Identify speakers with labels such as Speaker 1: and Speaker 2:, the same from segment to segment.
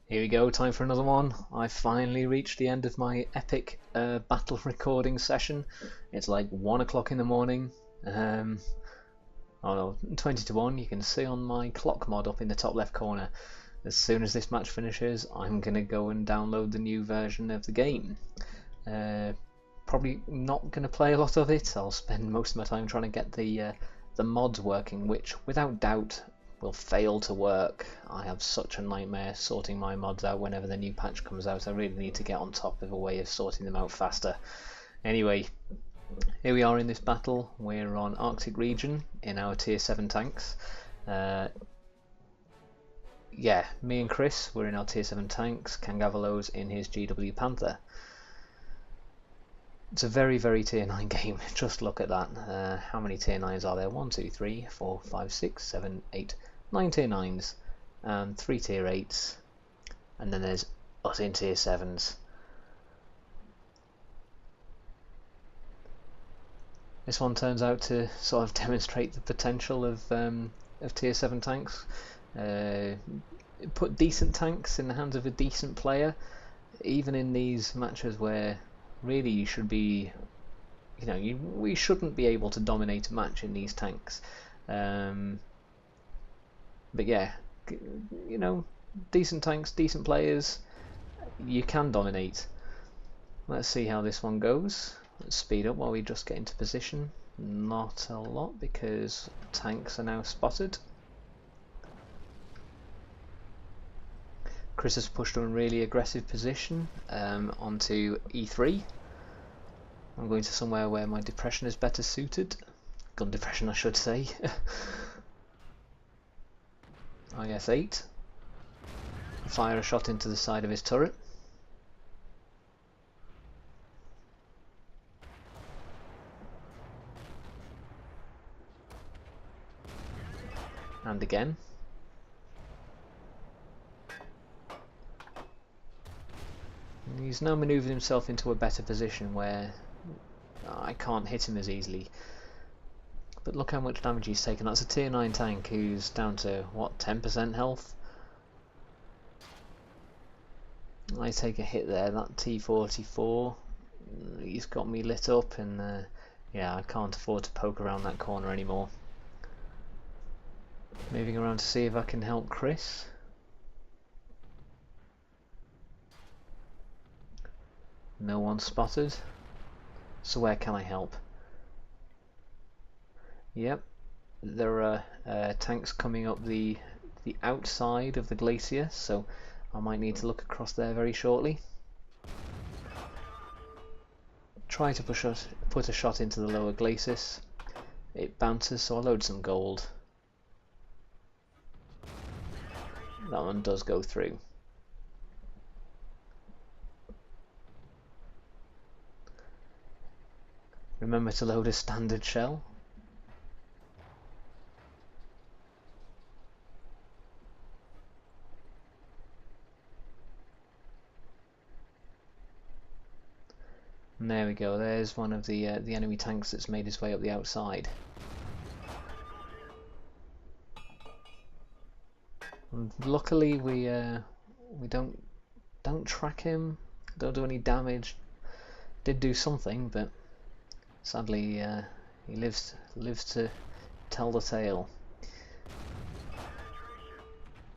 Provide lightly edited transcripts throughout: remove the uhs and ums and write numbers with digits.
Speaker 1: Here we go, time for another one. I finally reached the end of my epic battle recording session. It's like 1 o'clock in the morning. Oh no, 20 to 1. You can see on my clock mod up in the top left corner. As soon as this match finishes, I'm going to go and download the new version of the game. Probably not going to play a lot of it. I'll spend most of my time trying to get the mods working, which without doubt will fail to work. I have such a nightmare sorting my mods out whenever the new patch comes out. I really need to get on top of a way of sorting them out faster. Anyway, here we are in this battle. We're on Arctic region in our tier 7 tanks. Yeah, me and Chris, we're in our tier 7 tanks. Kangavalo's in his GW Panther. It's a very, very tier 9 game. Just look at that. How many tier 9s are there? 1, 2, 3, 4, 5, 6, 7, 8, 9 tier 9s, and 3 tier 8s, and then there's us in tier 7s. This one turns out to sort of demonstrate the potential of tier 7 tanks. Put decent tanks in the hands of a decent player, even in these matches where really you should be, we shouldn't be able to dominate a match in these tanks. But yeah, decent tanks, decent players, you can dominate. Let's see how this one goes. Let's speed up while we just get into position. Not a lot because tanks are now spotted. Chris has pushed to a really aggressive position onto E3. I'm going to somewhere where my depression is better suited. Gun depression, I should say. IS-8. Fire a shot into the side of his turret. And again. He's now manoeuvred himself into a better position where I can't hit him as easily. But look how much damage he's taken. That's a tier 9 tank who's down to, what, 10% health? I take a hit there. That T-44, he's got me lit up, and yeah, I can't afford to poke around that corner anymore. Moving around to see if I can help Chris. No one spotted. So where can I help? Yep, there are tanks coming up the outside of the glacier, so I might need to look across there very shortly. Try to put a shot into the lower glacis. It bounces, so I'll load some gold. That one does go through. Remember to load a standard shell. And there we go, there's one of the enemy tanks that's made his way up the outside. And luckily we don't track him, don't do any damage. Did do something, but sadly he lives to tell the tale.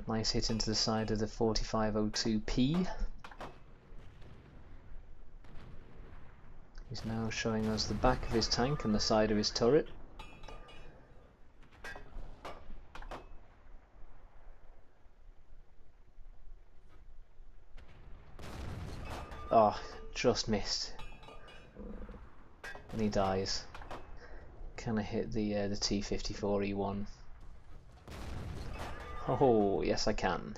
Speaker 1: Nice hit into the side of the 4502P. He's now showing us the back of his tank and the side of his turret. Oh, just missed. And he dies. Can I hit the T-54E1? Oh, yes I can.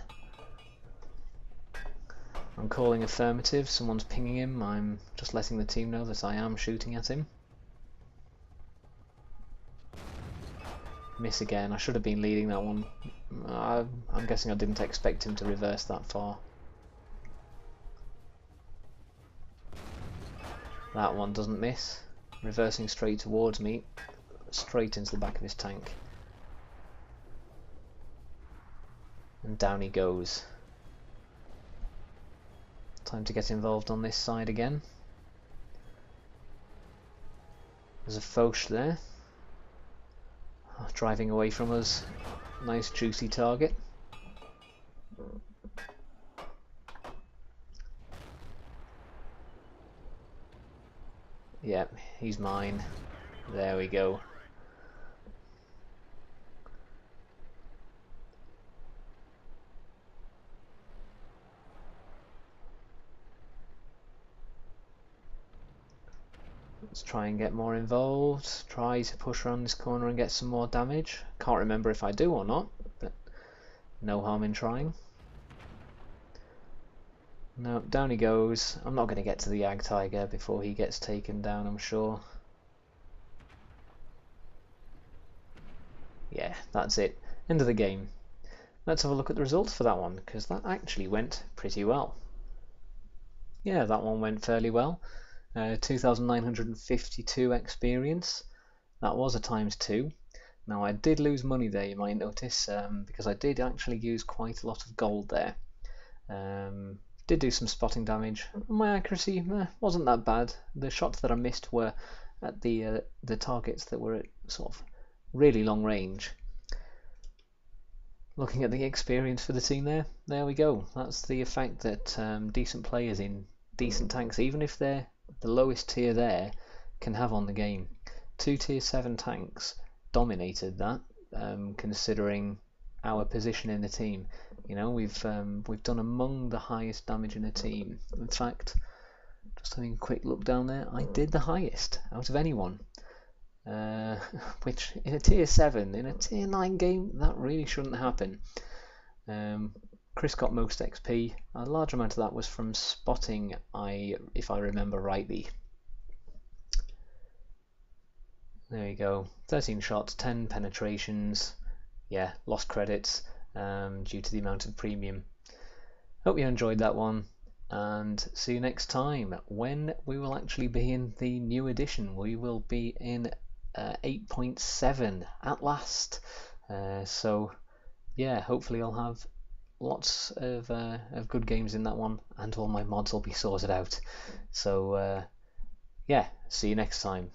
Speaker 1: I'm calling affirmative, someone's pinging him, I'm just letting the team know that I am shooting at him. Miss again, I should have been leading that one. I'm guessing I didn't expect him to reverse that far. That one doesn't miss. Reversing straight towards me, straight into the back of his tank. And down he goes. Time to get involved on this side again. There's a Foch there. Driving away from us. Nice juicy target. Yep, he's mine. There we go. Let's try and get more involved. Try to push around this corner and get some more damage. Can't remember if I do or not, but no harm in trying. No, down he goes. I'm not going to get to the Ag Tiger before he gets taken down, I'm sure. Yeah, that's it. End of the game. Let's have a look at the results for that one, because that actually went pretty well. Yeah, that one went fairly well. 2,952 experience. That was a ×2. Now I did lose money there, you might notice, because I did actually use quite a lot of gold there. Did do some spotting damage. My accuracy wasn't that bad. The shots that I missed were at the targets that were at sort of really long range. Looking at the experience for the team there we go. That's the effect that decent players in decent tanks, even if they're the lowest tier there, can have on the game. 2 tier 7 tanks dominated that, considering our position in the team. You know, we've done among the highest damage in a team. In fact, just having a quick look down there, I did the highest out of anyone. Which in a tier 7, in a tier 9 game, that really shouldn't happen. Chris got most XP. A large amount of that was from spotting, if I remember rightly. There you go. 13 shots, 10 penetrations. Yeah, lost credits due to the amount of premium. Hope you enjoyed that one, and see you next time when we will actually be in the new edition. We will be in 8.7 at last. So yeah, hopefully I'll have lots of good games in that one, and all my mods will be sorted out. So yeah, see you next time.